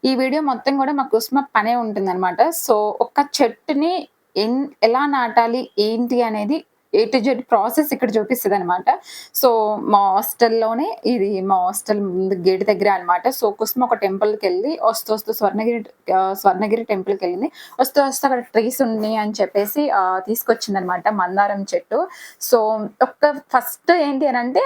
ఈ వీడియో మొత్తం గూడా మా కుసుమ పనే ఉంటుందనమాట. సో, ఒక చెట్టుని ఎలా నాటాలి, ఏంటి అనేది ఏ టు జెడ్ ప్రాసెస్ ఇక్కడ చూపిస్తదనమాట. సో, మా హాస్టల్ ముందు గేట్ దగ్గరే అనమాట. సో, కుసుమ ఒక టెంపుల్‌కెళ్ళి వస్తూ స్వర్ణగిరి టెంపుల్‌కెళ్ళింది. వస్తూ అక్కడ ట్రీస్ ఉన్నాయి అని చెప్పేసి తీసుకొచ్చిందనమాట మందారం చెట్టు. సో, ఫస్ట్ ఏంటి అనంటే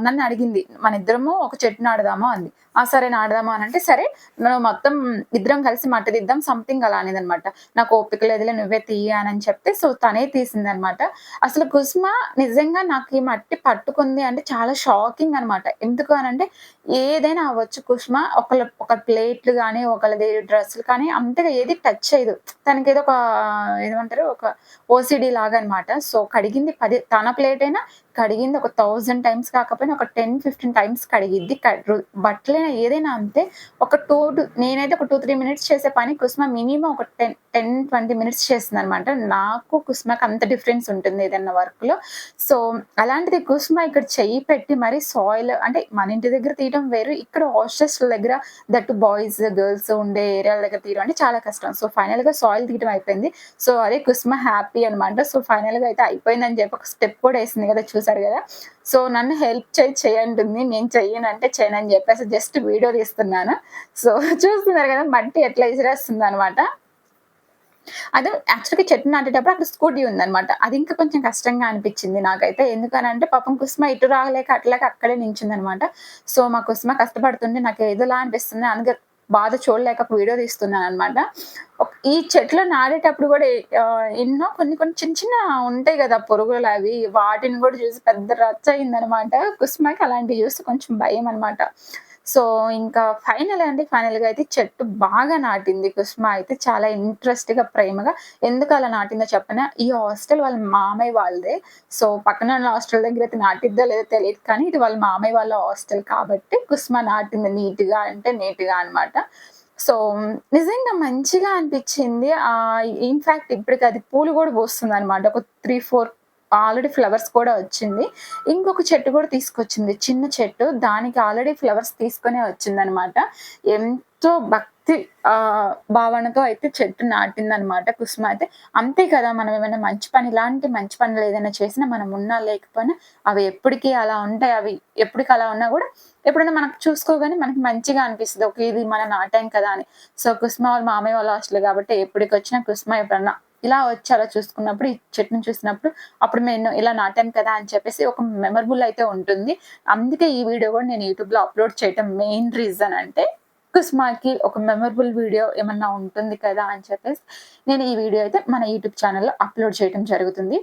నన్ను అడిగింది. మనిద్దరము ఒక చెట్టు నాటుదామా అంది. సరే నాటుదాము అనంటే, సరే నువ్వు మొత్తం ఇద్దరం కలిసి మట్టి తీద్దాం సంథింగ్ అలా అనేదనమాట. నాకు ఓపిక లేదులే నువ్వే తీయి అని చెప్తే, సో తనే తీసిందనమాట. అసలు కుసుమ నిజంగా నాకు ఈ మట్టి పట్టుకుంది అంటే చాలా షాకింగ్ అనమాట. ఎందుకు అనంటే ఏదైనా అవ్వచ్చు కుసుమ ఒక ప్లేట్లు గాని, ఒకళ్ళది డ్రెస్సులు కానీ అంతగా ఏది టచ్ చేయదు. తనకేదో ఏమంటారు ఒక ఓసీడీ లాగా అనమాట. సో కడిగింది తన ప్లేట్ అయినా కడిగింది ఒక 1000 టైమ్స్ కాకపోయినా ఒక 10, 15 టైమ్స్ కడిగిద్ది. బట్టలైనా ఏదైనా అంతే. నేనైతే ఒక 2, 3 మినిట్స్ చేసే పని కుసుమ మినిమమ్ ఒక 10, 20 మినిట్స్ చేస్తుందనమాట. నాకు కుసుమకి అంత డిఫరెన్స్ ఉంటుంది ఏదన్నా వర్క్‌లో. సో, అలాంటిది కుసుమ ఇక్కడ చెయ్యి పెట్టి మరి సాయిల్ అంటే మన ఇంటి దగ్గర తీయడం వేరు. ఇక్కడ హాస్టల్స్‌ల దగ్గర దట్టు బాయ్స్, గర్ల్స్ ఉండే ఏరియాల దగ్గర తీయడం అంటే చాలా కష్టం. సో, ఫైనల్‌గా సాయిల్ తీయడం అయిపోయింది. సో, అదే కుసుమ హ్యాపీ అనమాట. సో, ఫైనల్‌గా అయితే అయిపోయిందని చెప్పి ఒక స్టెప్ కూడా ఏసింది కదా! చూసారు గదా! సో, నన్ను హెల్ప్ చెయ్యంటుంది. నేను చెయ్యనంటే చేయనని చెప్పేసి జస్ట్ వీడియో తీస్తున్నాను. సో, చూస్తున్నారు గదా! మట్టి ఎట్లా ఇసిరేస్తుందనమాట. అదే యాక్చువల్‌గా చెట్టు నాటేటప్పుడు అక్కడ స్కూటీ ఉందనమాట. అది ఇంకా కొంచెం కష్టంగా అనిపిచ్చింది నాకైతే. ఎందుకనంటే పాపం కుసుమ ఇటు రాలేక అట్లేక అక్కడే నించుందనమాట. సో, మా కుసుమ కష్టపడుతుంటే నాకు ఏదోలా అనిపిస్తుంది. అందుకే బాధ చూడలేక వీడియో తీస్తున్నాననమాట. ఈ చెట్లు నాటేటప్పుడు గూడా ఎన్నో కొన్ని కొన్ని చిన్న చిన్న ఉంటాయి గదా! పురుగులవి వాటిని గూడా చూసి పెద్ద రచ్చ అయిందనమాట. కుసుమకి అలాంటివి చూస్తే కొంచెం భయమనమాట. సో, ఇంకా ఫైనల్‌గా అయితే చెట్టు బాగా నాటింది కుసుమ అయితే. చాలా ఇంట్రెస్ట్‌గా, ప్రేమగా. ఎందుకు అలా నాటిందో చెప్పనా? ఈ హాస్టల్ వాళ్ళ మామయ్య వాళ్ళదే. సో, పక్కన ఉన్న హాస్టల్ దగ్గర అయితే నాటిద్దో లేదో తెలీదు కానీ, ఇది వాళ్ళ మామయ్య వాళ్ళ హాస్టల్ కాబట్టి కుసుమ నాటింది నీట్‌గా అంటే నీట్‌గా అనమాట. సో, నిజంగా మంచిగా అనిపిచ్చింది. ఇన్‌ఫాక్ట్ ఇప్పటికది పూలు గూడా పూస్తుందనమాట. ఒక 3, 4 ఆల్రెడీ ఫ్లవర్స్ కూడా వచ్చింది. ఇంకొక చెట్టు కూడా తీసుకొచ్చింది. చిన్న చెట్టు. దానికి ఆల్రెడీ ఫ్లవర్స్ తీసుకొనే వచ్చిందనమాట. ఎంతో భక్తి భావనతో అయితే చెట్టు నాటిందనమాట కుసుమ అయితే. అంతే కదా! మనం ఏమైనా ఇలాంటి మంచి పనులు ఏదైనా చేసినా మనం ఉన్నా లేకపోయినా అవి ఎప్పటికి అలా ఉంటాయి. అవి ఎప్పటికి అలా ఉన్నా గూడా ఎప్పుడైనా మనకు చూసుకోగానే మనకి మంచిగా అనిపిస్తది. ఓకే. ఇది మనం నాటాం కదా! అని. సో, కుసుమ వాళ్ళ మామయ్య వాళ్ళ హాస్టల్ కాబట్టి ఎప్పటికొచ్చినా కుసుమ ఎప్పుడన్నా ఇలా వచ్చి అలా చూసుకున్నప్పుడు, ఈ చెట్టుని చూసినప్పుడు అప్పుడు నేను ఇలా నాటాను కదా! అని చెప్పేసి ఒక మెమరబుల్ అయితే ఉంటుంది. అందుకే ఈ వీడియో గూడా నేను యూట్యూబ్‌లో అప్‌లోడ్ చేయటం మెయిన్ రీజన్ అంటే, కుసుమకి ఒక మెమరబుల్ వీడియో ఏమన్నా ఉంటుంది కదా! అని చెప్పేసి నేను ఈ వీడియో అయితే మన యూట్యూబ్ ఛానెల్‌లో అప్‌లోడ్ చేయటం జరుగుతుంది.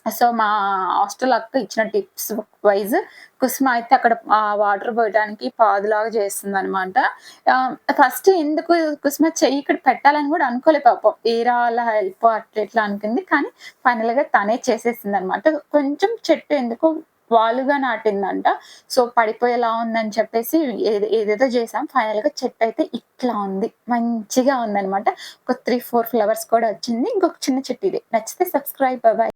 సో, మా హాస్టల్ అక్క ఇచ్చిన టిప్స్ వైస్ కుసుమ అయితే అక్కడ వాటర్ పోయడానికి పాదులాగా చేస్తుందనమాట. ఫస్ట్ ఎందుకు కుసుమ చెయ్యి ఇక్కడ పెట్టాలని గూడా అనుకోలే పాపం. ఏరా వాళ్ళ హెల్ప్ అట్లా ఇట్లా అనుకుంది. కానీ ఫైనల్‌గా తనే చేసేసిందనమాట. కొంచెం చెట్టు ఎందుకో వాలుగా నాటిందంట. సో, పడిపోయేలా ఉందని చెప్పేసి ఏదేదో చేసాం. ఫైనల్‌గా చెట్టయితే ఇట్లా ఉంది. మంచిగా ఉందనమాట. ఒక 3, 4 ఫ్లవర్స్ కూడా వచ్చింది. ఇంకొక చిన్న చెట్టు ఇది. నచ్చితే సబ్స్క్రైబ్. బాయ్.